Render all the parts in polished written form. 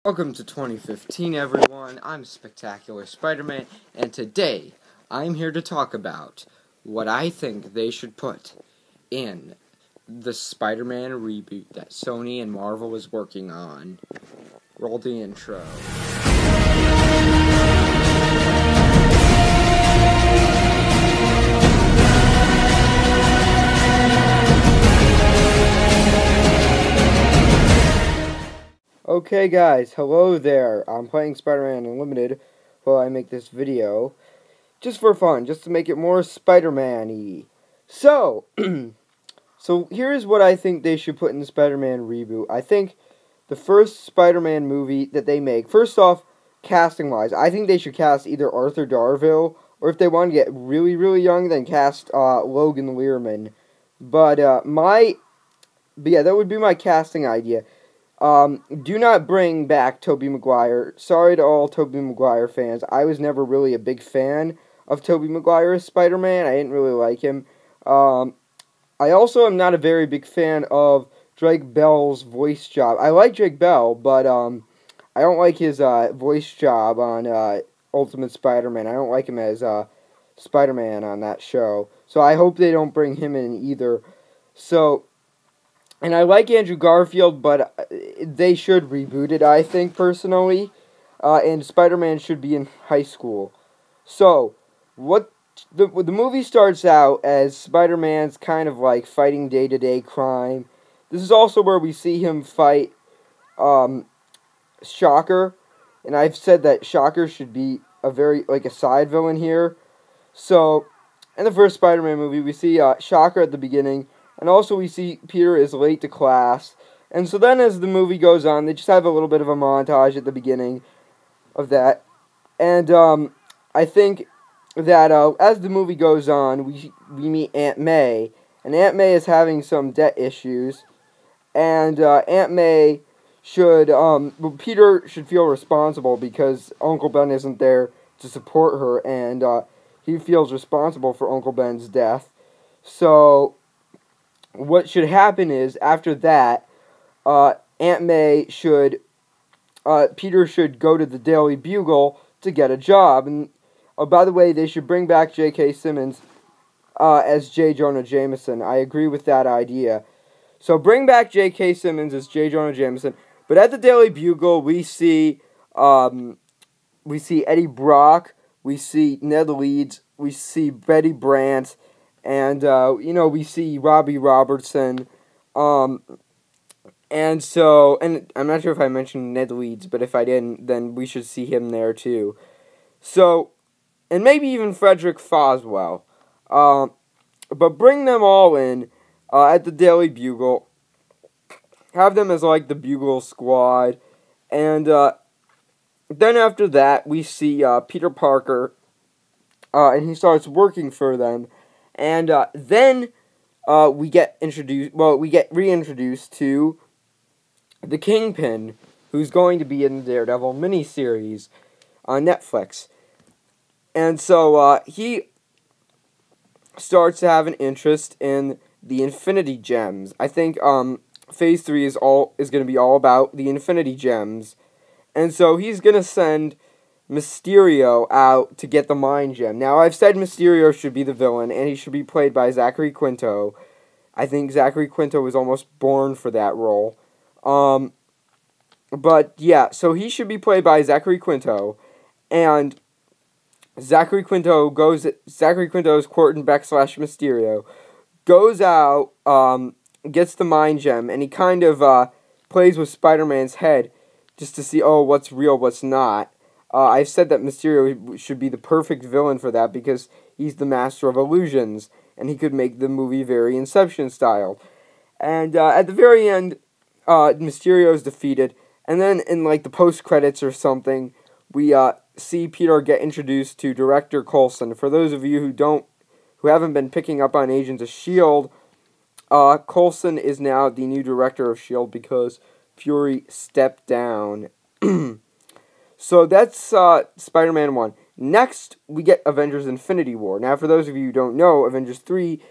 Welcome to 2015, everyone. I'm Spectacular Spider-Man, and today I'm here to talk about what I think they should put in the Spider-Man reboot that Sony and Marvel is working on. Roll the intro. Okay guys, hello there. I'm playing Spider-Man Unlimited while I make this video. Just for fun, just to make it more Spider-Man-y. So, here's what I think they should put in the Spider-Man reboot. I think the first Spider-Man movie that they make, first off, casting-wise, I think they should cast either Arthur Darvill, or if they want to get really, really young, then cast Logan Lerman. But yeah, that would be my casting idea. Do not bring back Tobey Maguire. Sorry to all Tobey Maguire fans. I was never really a big fan of Tobey Maguire as Spider-Man. I didn't really like him. I also am not a very big fan of Drake Bell's voice job. I like Drake Bell, but I don't like his voice job on Ultimate Spider-Man. I don't like him as Spider-Man on that show. So I hope they don't bring him in either. And I like Andrew Garfield, but they should reboot it, I think, personally. And Spider-Man should be in high school. So, the movie starts out as Spider-Man's kind of like fighting day-to-day crime. This is also where we see him fight Shocker. And I've said that Shocker should be a side villain here. So, in the first Spider-Man movie, we see Shocker at the beginning. And also we see Peter is late to class. And so then as the movie goes on, they just have a little bit of a montage at the beginning of that. And I think that as the movie goes on, we meet Aunt May. And Aunt May is having some debt issues. And Aunt May should, Peter should feel responsible because Uncle Ben isn't there to support her. And he feels responsible for Uncle Ben's death. So what should happen is, after that, Aunt May should, Peter should go to the Daily Bugle to get a job. And, oh, by the way, they should bring back J.K. Simmons as J. Jonah Jameson. I agree with that idea. So bring back J.K. Simmons as J. Jonah Jameson. But at the Daily Bugle, we see Eddie Brock, we see Ned Leeds, we see Betty Brant, and, we see Robbie Robertson, and I'm not sure if I mentioned Ned Leeds, but if I didn't, then we should see him there, too. So, and maybe even Frederick Foswell. But bring them all in, at the Daily Bugle, have them as, the Bugle Squad, and, then after that, we see, Peter Parker, and he starts working for them. And then we get reintroduced to the Kingpin, who's going to be in the Daredevil miniseries on Netflix. And so he starts to have an interest in the Infinity Gems. I think Phase 3 is going to be all about the Infinity Gems. And so he's going to send Mysterio out to get the Mind Gem. Now, I've said Mysterio should be the villain, and he should be played by Zachary Quinto. I think Zachary Quinto was almost born for that role. But, yeah, so he should be played by Zachary Quinto, and Zachary Quinto's Quarton Beck / Mysterio, goes out, gets the Mind Gem, and he kind of plays with Spider-Man's head just to see, what's real, what's not. I've said that Mysterio should be the perfect villain for that because he's the master of illusions, and he could make the movie very Inception-style. And at the very end, Mysterio's defeated, and then in the post-credits or something, we see Peter get introduced to Director Coulson. For those of you who haven't been picking up on Agents of S.H.I.E.L.D., Coulson is now the new director of S.H.I.E.L.D. because Fury stepped down. So that's Spider-Man 1. Next, we get Avengers Infinity War. Now, for those of you who don't know, Avengers 3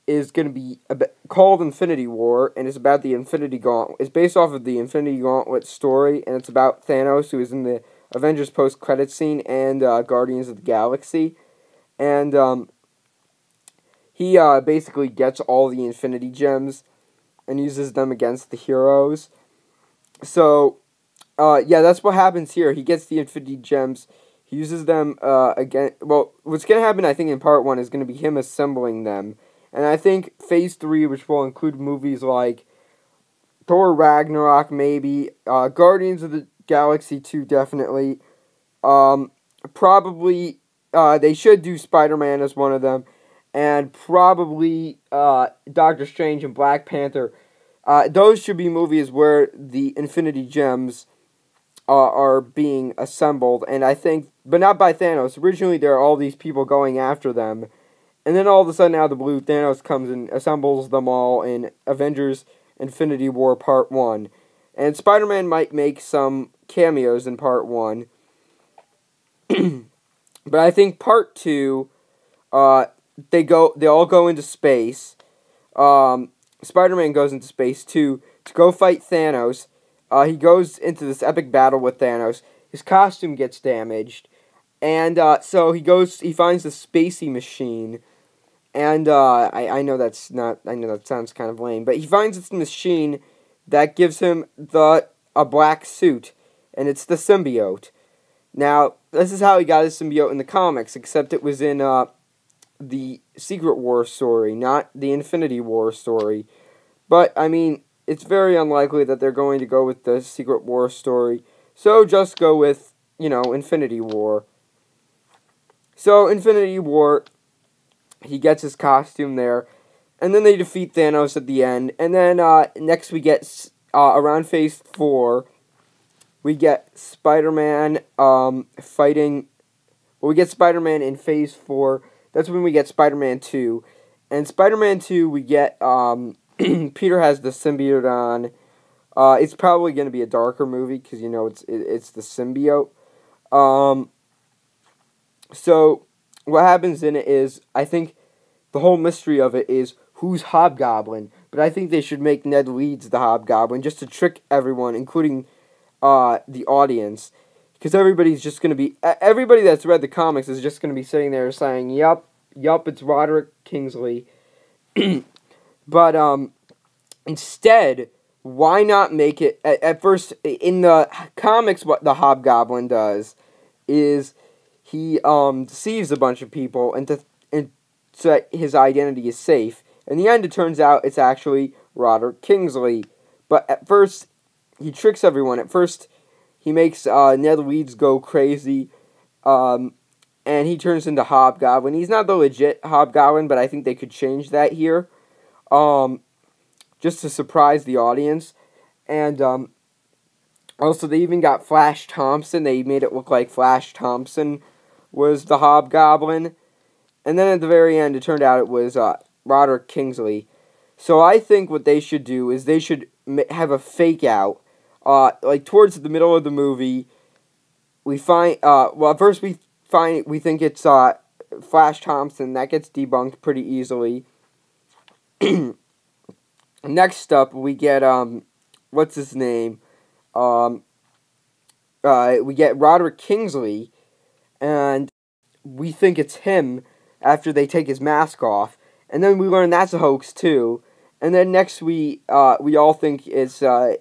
is going to be called Infinity War, and it's about the Infinity Gauntlet. It's based off of the Infinity Gauntlet story, and it's about Thanos, who is in the Avengers post-credit scene and Guardians of the Galaxy. And he basically gets all the Infinity Gems and uses them against the heroes. So, yeah, that's what happens here. He gets the Infinity Gems. He uses them again. Well, what's going to happen, I think, in part 1 is going to be him assembling them. And I think Phase 3, which will include movies like Thor Ragnarok, maybe, Guardians of the Galaxy 2, definitely. Probably, they should do Spider-Man as one of them. And probably Doctor Strange and Black Panther. Those should be movies where the Infinity Gems are being assembled. And I think, but not by Thanos. Originally, there are all these people going after them. And then all of a sudden, out of the blue, Thanos comes and assembles them all in Avengers Infinity War Part 1. And Spider-Man might make some cameos in Part 1. But I think Part 2, they all go into space. Spider-Man goes into space, too, to go fight Thanos. He goes into this epic battle with Thanos. His costume gets damaged. And so he finds the spacey machine. And I know that sounds kind of lame, but he finds this machine that gives him a black suit, and it's the symbiote. Now, this is how he got his symbiote in the comics, except it was in the Secret War story, not the Infinity War story. But I mean, it's very unlikely that they're going to go with the Secret War story, so just go with, Infinity War. So, Infinity War, he gets his costume there, and then they defeat Thanos at the end. And then next we get, around Phase 4, we get Spider-Man fighting. Well, we get Spider-Man in Phase 4. That's when we get Spider-Man 2. And Spider-Man 2, we get, Peter has the symbiote on. It's probably going to be a darker movie, because, it's the symbiote. So, what happens in it is, I think the whole mystery of it is who's Hobgoblin. But I think they should make Ned Leeds the Hobgoblin just to trick everyone, including the audience. Because everybody's just going to be... Everybody that's read the comics is just going to be sitting there saying, yup, it's Roderick Kingsley. But instead, why not make it... At first, in the comics, what the Hobgoblin does is he deceives a bunch of people so that his identity is safe. In the end, it turns out it's actually Roderick Kingsley. But at first, he tricks everyone. At first, he makes Ned Leeds go crazy, and he turns into Hobgoblin. He's not the legit Hobgoblin, but I think they could change that here, just to surprise the audience. And also, they even got Flash Thompson. They made it look like Flash Thompson was the Hobgoblin. And then at the very end, it turned out it was Roderick Kingsley. So I think what they should do is they should have a fake out. Like towards the middle of the movie, we find, at first we think it's Flash Thompson. That gets debunked pretty easily. Next up, we get, what's his name? We get Roderick Kingsley, and we think it's him after they take his mask off. And then we learn that's a hoax, too. And then next we all think it's the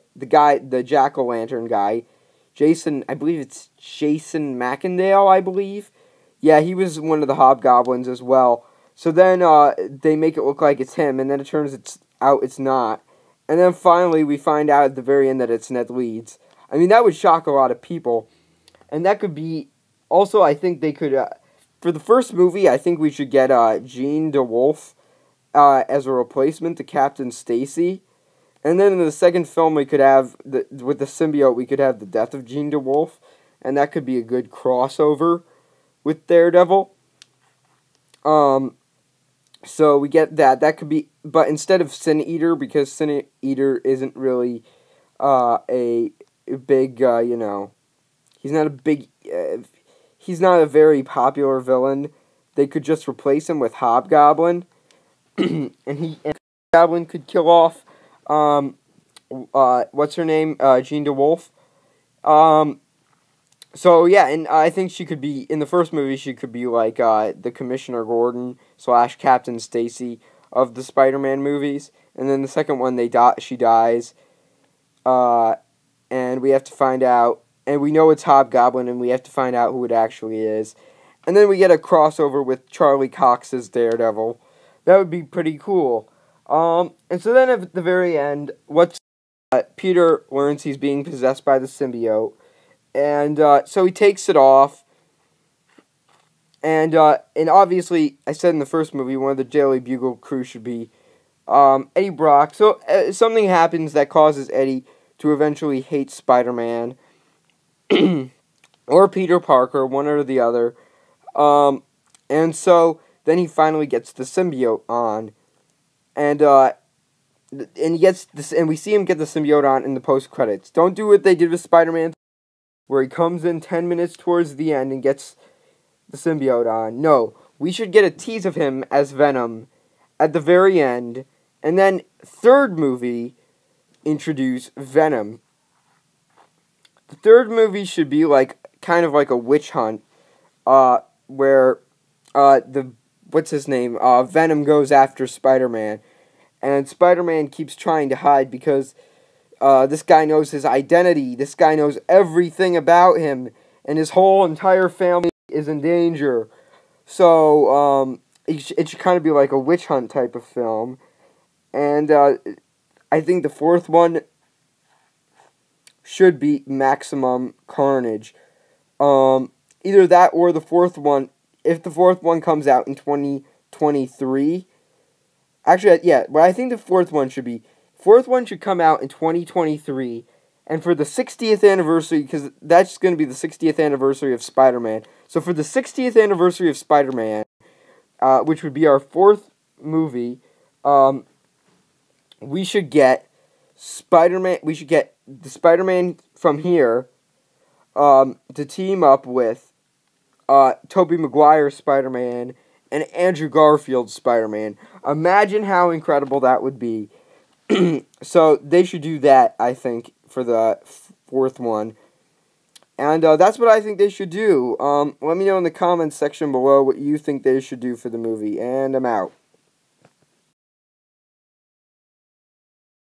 Jack-o'-lantern guy. Jason, I believe it's Jason Macendale, I believe. Yeah, he was one of the Hobgoblins as well. So then they make it look like it's him, and then it turns out it's not. And then finally we find out at the very end that it's Ned Leeds. I mean, that would shock a lot of people. And that could be... Also, I think they could... for the first movie, I think we should get Jean DeWolf as a replacement to Captain Stacy. And then in the second film, we could have, with the symbiote, we could have the death of Jean DeWolf. And that could be a good crossover with Daredevil. So we get that. That could be... But instead of Sin Eater, because Sin Eater isn't really a big, he's not a big... he's not a very popular villain. They could just replace him with Hobgoblin. and Goblin could kill off what's her name, Jean DeWolf. So yeah, and I think she could be in the first movie. She could be like the Commissioner Gordon / Captain Stacy of the Spider-Man movies, and then the second one she dies, and we have to find out, and we know it's Hobgoblin, and we have to find out who it actually is, and then we get a crossover with Charlie Cox's Daredevil. That would be pretty cool. And so then at the very end, Peter learns he's being possessed by the symbiote. And so he takes it off, and obviously, I said in the first movie, one of the Daily Bugle crew should be Eddie Brock. So something happens that causes Eddie to eventually hate Spider-Man, or Peter Parker, one or the other. And so then he finally gets the symbiote on, and he gets this, and we see him get the symbiote on in the post credits. Don't do what they did with Spider-Man, where he comes in 10 minutes towards the end and gets the symbiote on. No, we should get a tease of him as Venom at the very end, and then third movie, introduce Venom. The third movie should be kind of like a witch hunt, where Venom goes after Spider-Man, and Spider-Man keeps trying to hide because this guy knows his identity. This guy knows everything about him, and his whole entire family is in danger. So it should kind of be like a witch hunt type of film. And I think the fourth one should be Maximum Carnage. Either that or the fourth one. If the fourth one comes out in 2023, actually, yeah, but I think the fourth one should come out in 2023, and for the 60th anniversary, because that's going to be the 60th anniversary of Spider-Man. So for the 60th anniversary of Spider-Man, which would be our fourth movie, we should get Spider-Man. We should get the Spider-Man from here to team up with Tobey Maguire's Spider-Man and Andrew Garfield's Spider-Man. Imagine how incredible that would be. So they should do that, I think, for the fourth one. And that's what I think they should do. Let me know in the comments section below what you think they should do for the movie. And I'm out.